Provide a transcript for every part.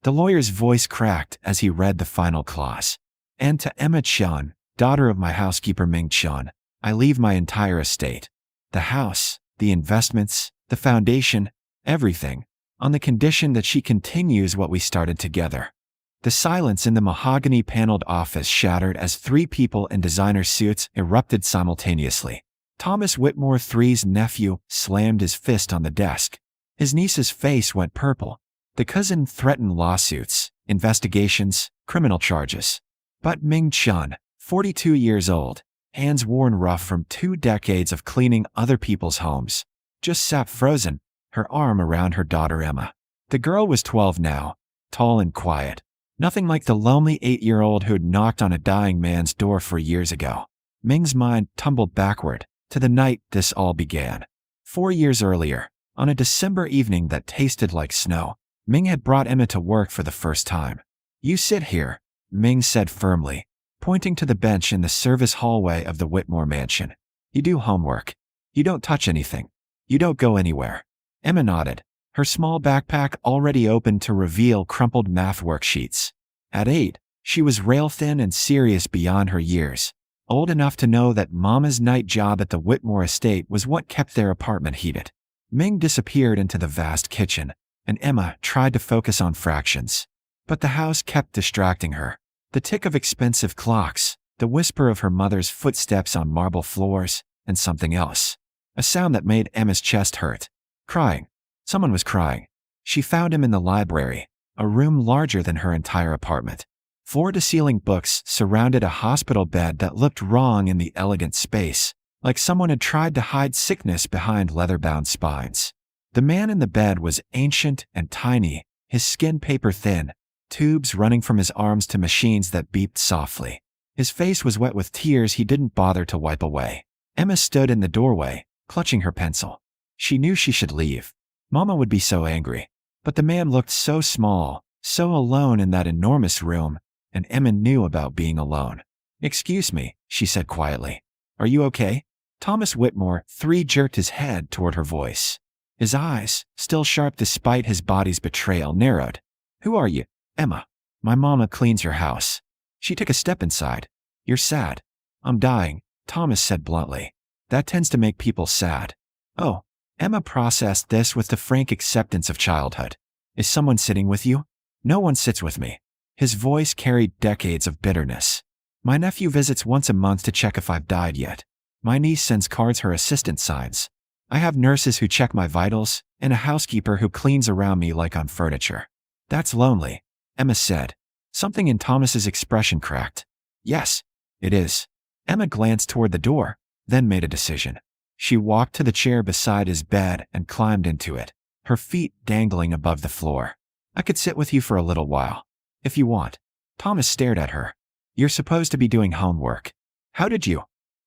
The lawyer's voice cracked as he read the final clause. And to Emma Chan, daughter of my housekeeper Ming Chan, I leave my entire estate. The house, the investments, the foundation, everything, on the condition that she continues what we started together. The silence in the mahogany-paneled office shattered as three people in designer suits erupted simultaneously. Thomas Whitmore III's nephew slammed his fist on the desk. His niece's face went purple. The cousin threatened lawsuits, investigations, criminal charges. But Ming Chun, 42 years old, hands worn rough from 2 decades of cleaning other people's homes, just sat frozen, her arm around her daughter Emma. The girl was 12 now, tall and quiet. Nothing like the lonely 8-year-old who'd knocked on a dying man's door 4 years ago. Ming's mind tumbled backward to the night this all began. 4 years earlier, on a December evening that tasted like snow, Ming had brought Emma to work for the first time. "You sit here," Ming said firmly, pointing to the bench in the service hallway of the Whitmore mansion. "You do homework. You don't touch anything. You don't go anywhere." Emma nodded, her small backpack already open to reveal crumpled math worksheets. At 8, she was rail-thin and serious beyond her years, old enough to know that Mama's night job at the Whitmore estate was what kept their apartment heated. Ming disappeared into the vast kitchen, and Emma tried to focus on fractions. But the house kept distracting her. The tick of expensive clocks, the whisper of her mother's footsteps on marble floors, and something else. A sound that made Emma's chest hurt. Crying. Someone was crying. She found him in the library, a room larger than her entire apartment. Floor-to-ceiling books surrounded a hospital bed that looked wrong in the elegant space, like someone had tried to hide sickness behind leather-bound spines. The man in the bed was ancient and tiny, his skin paper-thin, tubes running from his arms to machines that beeped softly. His face was wet with tears he didn't bother to wipe away. Emma stood in the doorway, clutching her pencil. She knew she should leave. Mama would be so angry. But the man looked so small, so alone in that enormous room, and Emma knew about being alone. "Excuse me," she said quietly. "Are you okay?" Thomas Whitmore III jerked his head toward her voice. His eyes, still sharp despite his body's betrayal, narrowed. "Who are you?" "Emma. My mama cleans your house." She took a step inside. "You're sad." "I'm dying," Thomas said bluntly. "That tends to make people sad." "Oh." Emma processed this with the frank acceptance of childhood. "Is someone sitting with you?" "No one sits with me." His voice carried decades of bitterness. "My nephew visits once a month to check if I've died yet. My niece sends cards her assistant signs. I have nurses who check my vitals, and a housekeeper who cleans around me like I'm furniture." "That's lonely," Emma said. Something in Thomas's expression cracked. "Yes, it is." Emma glanced toward the door, then made a decision. She walked to the chair beside his bed and climbed into it, her feet dangling above the floor. "I could sit with you for a little while, if you want." Thomas stared at her. "You're supposed to be doing homework. How did you?"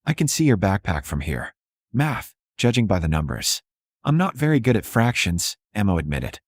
"I can see your backpack from here." "Math, judging by the numbers." "I'm not very good at fractions," Emma admitted.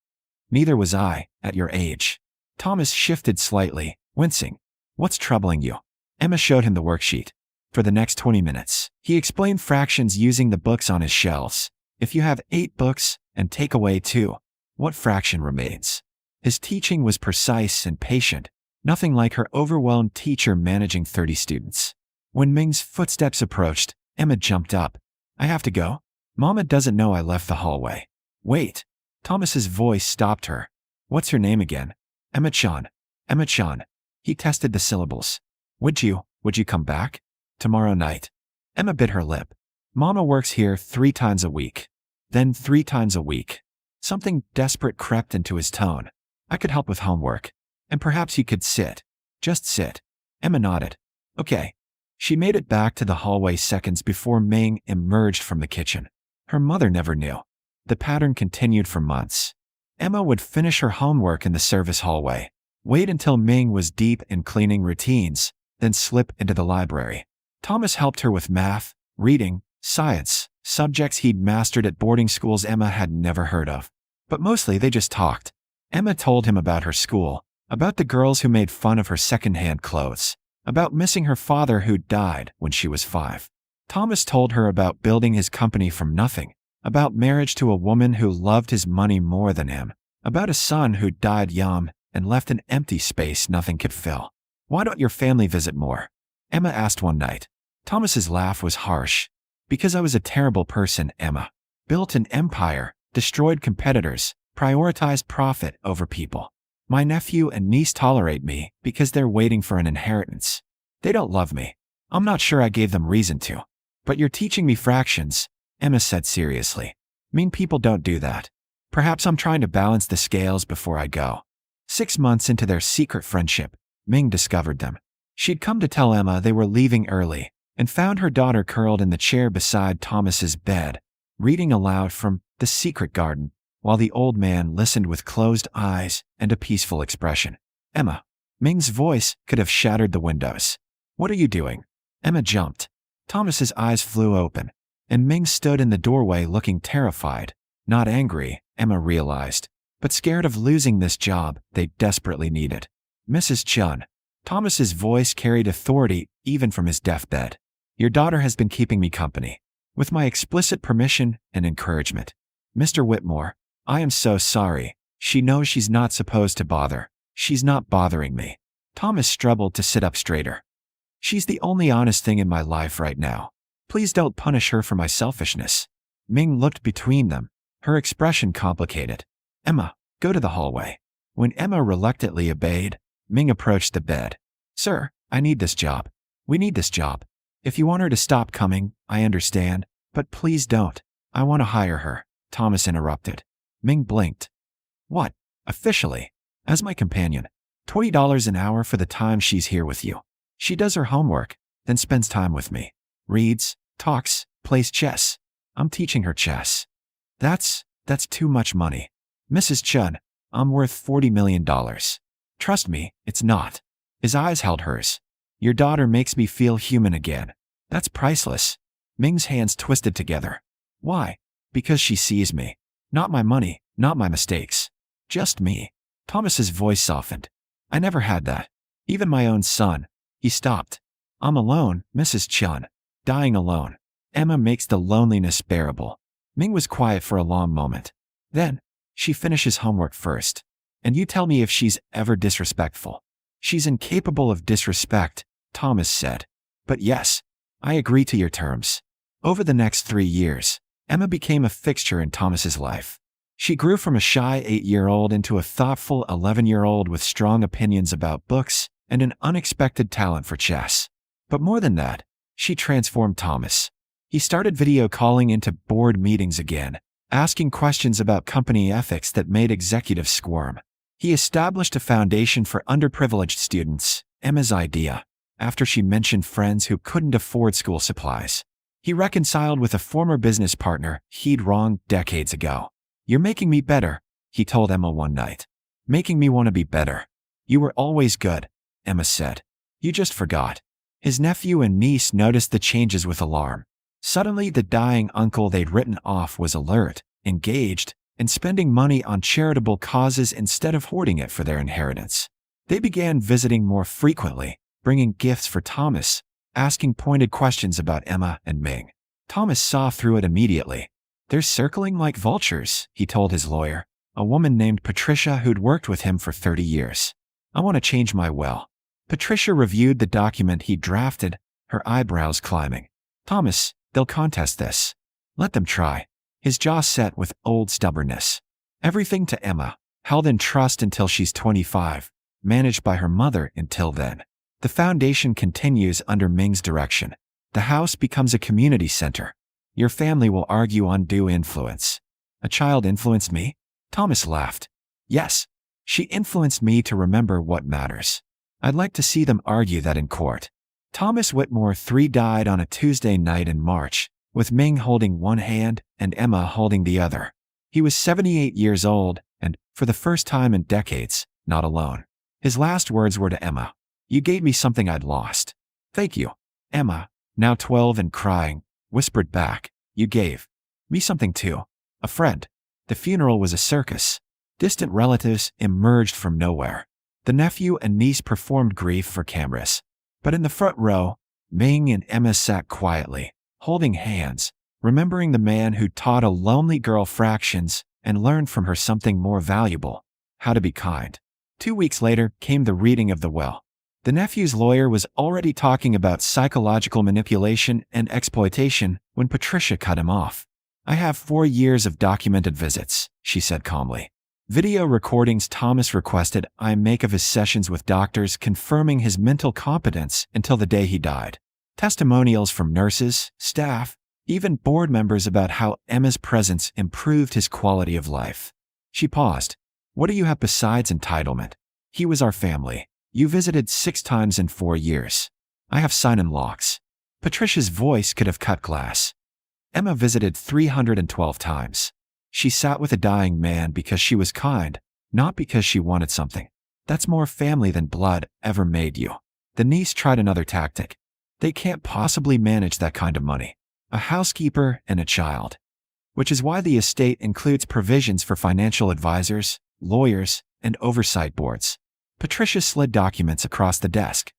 "Neither was I, at your age." Thomas shifted slightly, wincing. "What's troubling you?" Emma showed him the worksheet. For the next 20 minutes, he explained fractions using the books on his shelves. If you have 8 books and take away 2, what fraction remains? His teaching was precise and patient, nothing like her overwhelmed teacher managing 30 students. When Ming's footsteps approached, Emma jumped up. "I have to go. Mama doesn't know I left the hallway." "Wait." Thomas's voice stopped her. "What's her name again?" "Emma Chan." "Emma Chan." He tested the syllables. Would you come back?" "Tomorrow night." Emma bit her lip. "Mama works here 3 times a week. Then 3 times a week." Something desperate crept into his tone. "I could help with homework. And perhaps you could sit. Just sit." Emma nodded. "Okay." She made it back to the hallway seconds before Ming emerged from the kitchen. Her mother never knew. The pattern continued for months. Emma would finish her homework in the service hallway, wait until Ming was deep in cleaning routines, then slip into the library. Thomas helped her with math, reading, science, subjects he'd mastered at boarding schools Emma had never heard of. But mostly they just talked. Emma told him about her school, about the girls who made fun of her second-hand clothes, about missing her father who'd died when she was 5. Thomas told her about building his company from nothing, about marriage to a woman who loved his money more than him, about a son who'd died young, and left an empty space nothing could fill. Why don't your family visit more? Emma asked one night. Thomas's laugh was harsh. Because I was a terrible person, Emma. Built an empire, destroyed competitors, prioritized profit over people. My nephew and niece tolerate me because they're waiting for an inheritance. They don't love me. I'm not sure I gave them reason to. But you're teaching me fractions, Emma said seriously. Mean people don't do that. Perhaps I'm trying to balance the scales before I go. 6 months into their secret friendship, Ming discovered them. She'd come to tell Emma they were leaving early and found her daughter curled in the chair beside Thomas's bed, reading aloud from The Secret Garden, while the old man listened with closed eyes and a peaceful expression. Emma. Ming's voice could have shattered the windows. What are you doing? Emma jumped. Thomas's eyes flew open, and Ming stood in the doorway looking terrified. Not angry, Emma realized, but scared of losing this job they desperately needed. Mrs. Chun. Thomas's voice carried authority even from his deathbed. Your daughter has been keeping me company, with my explicit permission and encouragement. Mr. Whitmore, I am so sorry. She knows she's not supposed to bother. She's not bothering me. Thomas struggled to sit up straighter. She's the only honest thing in my life right now. Please don't punish her for my selfishness. Ming looked between them, her expression complicated. Emma, go to the hallway. When Emma reluctantly obeyed, Ming approached the bed. Sir, I need this job. We need this job. If you want her to stop coming, I understand, but please don't. I want to hire her, Thomas interrupted. Ming blinked. What? Officially? As my companion. $20 an hour for the time she's here with you. She does her homework, then spends time with me. Reads, talks, plays chess. I'm teaching her chess. That's too much money. Mrs. Chun, I'm worth $40 million. Trust me, it's not. His eyes held hers. Your daughter makes me feel human again. That's priceless. Ming's hands twisted together. Why? Because she sees me. Not my money, not my mistakes. Just me. Thomas's voice softened. I never had that. Even my own son. He stopped. I'm alone, Mrs. Chun. Dying alone. Emma makes the loneliness bearable. Ming was quiet for a long moment. Then, she finishes homework first. And you tell me if she's ever disrespectful. She's incapable of disrespect, Thomas said. But yes, I agree to your terms. Over the next 3 years, Emma became a fixture in Thomas's life. She grew from a shy 8-year-old into a thoughtful 11-year-old with strong opinions about books and an unexpected talent for chess. But more than that, she transformed Thomas. He started video calling into board meetings again, asking questions about company ethics that made executives squirm. He established a foundation for underprivileged students, Emma's idea, after she mentioned friends who couldn't afford school supplies. He reconciled with a former business partner he'd wronged decades ago. You're making me better, he told Emma one night. Making me want to be better. You were always good, Emma said. You just forgot. His nephew and niece noticed the changes with alarm. Suddenly, the dying uncle they'd written off was alert, engaged, and spending money on charitable causes instead of hoarding it for their inheritance. They began visiting more frequently, bringing gifts for Thomas, asking pointed questions about Emma and Ming. Thomas saw through it immediately. They're circling like vultures, he told his lawyer, a woman named Patricia who'd worked with him for 30 years. I want to change my will. Patricia reviewed the document he drafted, her eyebrows climbing. Thomas, they'll contest this. Let them try. His jaw set with old stubbornness. Everything to Emma, held in trust until she's 25, managed by her mother until then. The foundation continues under Ming's direction. The house becomes a community center. Your family will argue undue influence. A child influenced me? Thomas laughed. Yes. She influenced me to remember what matters. I'd like to see them argue that in court. Thomas Whitmore III died on a Tuesday night in March, with Ming holding one hand and Emma holding the other. He was 78 years old and, for the first time in decades, not alone. His last words were to Emma. You gave me something I'd lost. Thank you. Emma, now 12 and crying, whispered back. You gave me something too. A friend. The funeral was a circus. Distant relatives emerged from nowhere. The nephew and niece performed grief for cameras. But in the front row, Ming and Emma sat quietly, holding hands, remembering the man who taught a lonely girl fractions and learned from her something more valuable: how to be kind. 2 weeks later came the reading of the will. The nephew's lawyer was already talking about psychological manipulation and exploitation when Patricia cut him off. "I have 4 years of documented visits," she said calmly. "Video recordings Thomas requested I make of his sessions with doctors confirming his mental competence until the day he died. Testimonials from nurses, staff, even board members about how Emma's presence improved his quality of life." She paused. "What do you have besides entitlement? He was our family. You visited 6 times in 4 years. I have sign-in locks." Patricia's voice could have cut glass. Emma visited 312 times. She sat with a dying man because she was kind, not because she wanted something. That's more family than blood ever made you. The niece tried another tactic. They can't possibly manage that kind of money. A housekeeper and a child. Which is why the estate includes provisions for financial advisors, lawyers, and oversight boards. Patricia slid documents across the desk.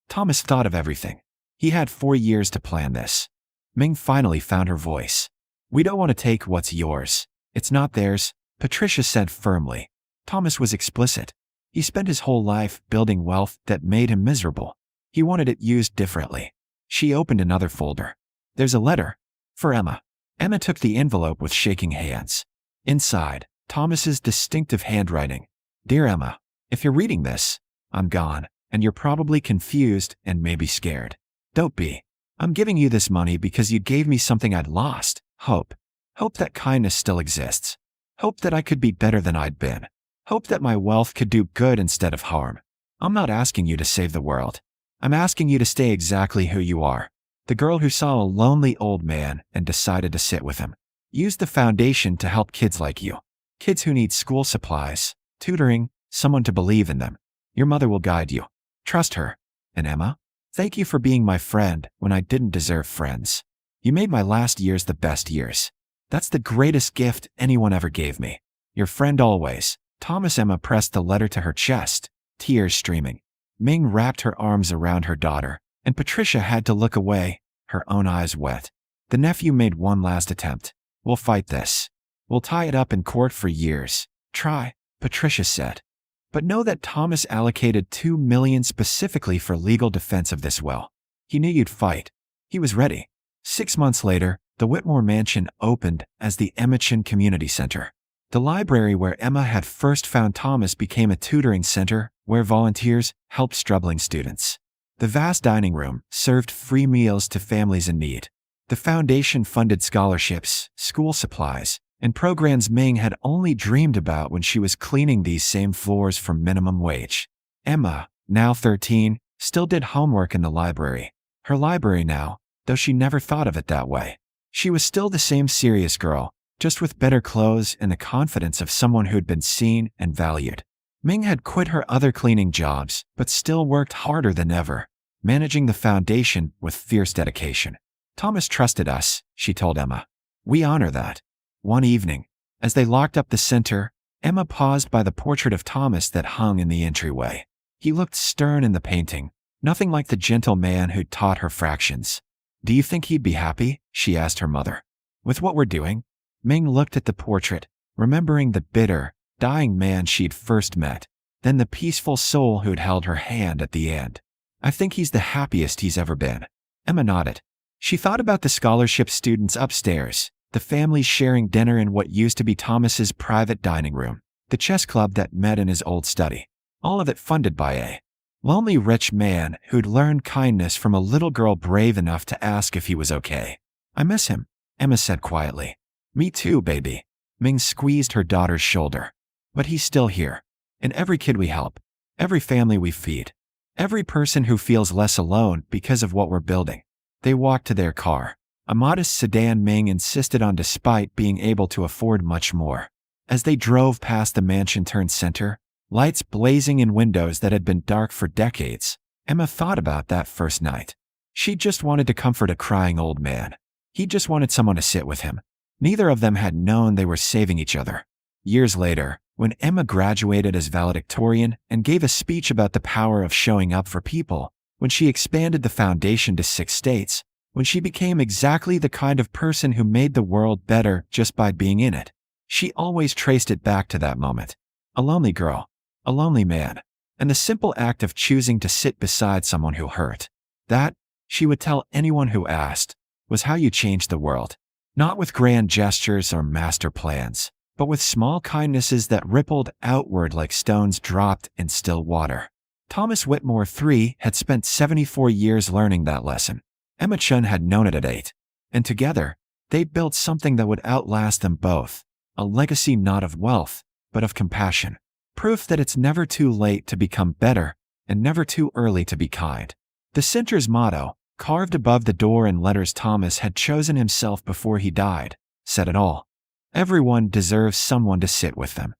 Thomas thought of everything. He had 4 years to plan this. Ming finally found her voice. "We don't want to take what's yours. It's not theirs," Patricia said firmly. Thomas was explicit. He spent his whole life building wealth that made him miserable. He wanted it used differently. She opened another folder. "There's a letter. For Emma." Emma took the envelope with shaking hands. Inside, Thomas's distinctive handwriting. "Dear Emma, if you're reading this, I'm gone, and you're probably confused and maybe scared. Don't be. I'm giving you this money because you gave me something I'd lost. Hope. Hope that kindness still exists. Hope that I could be better than I'd been. Hope that my wealth could do good instead of harm. I'm not asking you to save the world. I'm asking you to stay exactly who you are. The girl who saw a lonely old man and decided to sit with him. Use the foundation to help kids like you. Kids who need school supplies, tutoring, someone to believe in them. Your mother will guide you. Trust her. And Emma, thank you for being my friend when I didn't deserve friends. You made my last years the best years. That's the greatest gift anyone ever gave me. Your friend always." Thomas. Emma pressed the letter to her chest, tears streaming. Ming wrapped her arms around her daughter, and Patricia had to look away, her own eyes wet. The nephew made one last attempt. "We'll fight this. We'll tie it up in court for years. Try," Patricia said. "But know that Thomas allocated $2 million specifically for legal defense of this will. He knew you'd fight. He was ready." 6 months later, the Whitmore mansion opened as the Emmachin Community Center. The library where Emma had first found Thomas became a tutoring center where volunteers helped struggling students. The vast dining room served free meals to families in need. The foundation funded scholarships, school supplies, and programs Ming had only dreamed about when she was cleaning these same floors for minimum wage. Emma, now 13, still did homework in the library. Her library now, though she never thought of it that way. She was still the same serious girl, just with better clothes and the confidence of someone who'd been seen and valued. Ming had quit her other cleaning jobs, but still worked harder than ever, managing the foundation with fierce dedication. "Thomas trusted us," she told Emma. "We honor that." One evening, as they locked up the center, Emma paused by the portrait of Thomas that hung in the entryway. He looked stern in the painting, nothing like the gentle man who'd taught her fractions. "Do you think he'd be happy?" she asked her mother. "With what we're doing?" Ming looked at the portrait, remembering the bitter, dying man she'd first met, then the peaceful soul who'd held her hand at the end. "I think he's the happiest he's ever been." Emma nodded. She thought about the scholarship students upstairs, the families sharing dinner in what used to be Thomas's private dining room, the chess club that met in his old study, all of it funded by a lonely rich man who'd learned kindness from a little girl brave enough to ask if he was okay. "I miss him," Emma said quietly. "Me too, baby." Ming squeezed her daughter's shoulder. "But he's still here. And every kid we help, every family we feed, every person who feels less alone because of what we're building." They walked to their car, a modest sedan Ming insisted on despite being able to afford much more. As they drove past the mansion-turned center, lights blazing in windows that had been dark for decades, Emma thought about that first night. She just wanted to comfort a crying old man. He just wanted someone to sit with him. Neither of them had known they were saving each other. Years later, when Emma graduated as valedictorian and gave a speech about the power of showing up for people, when she expanded the foundation to 6 states, when she became exactly the kind of person who made the world better just by being in it, she always traced it back to that moment. A lonely girl, a lonely man, and the simple act of choosing to sit beside someone who hurt. That, she would tell anyone who asked, was how you changed the world. Not with grand gestures or master plans, but with small kindnesses that rippled outward like stones dropped in still water. Thomas Whitmore III had spent 74 years learning that lesson. Emma Chun had known it at 8. And together, they built something that would outlast them both, a legacy not of wealth, but of compassion. Proof that it's never too late to become better and never too early to be kind. The center's motto, carved above the door in letters Thomas had chosen himself before he died, said it all. Everyone deserves someone to sit with them.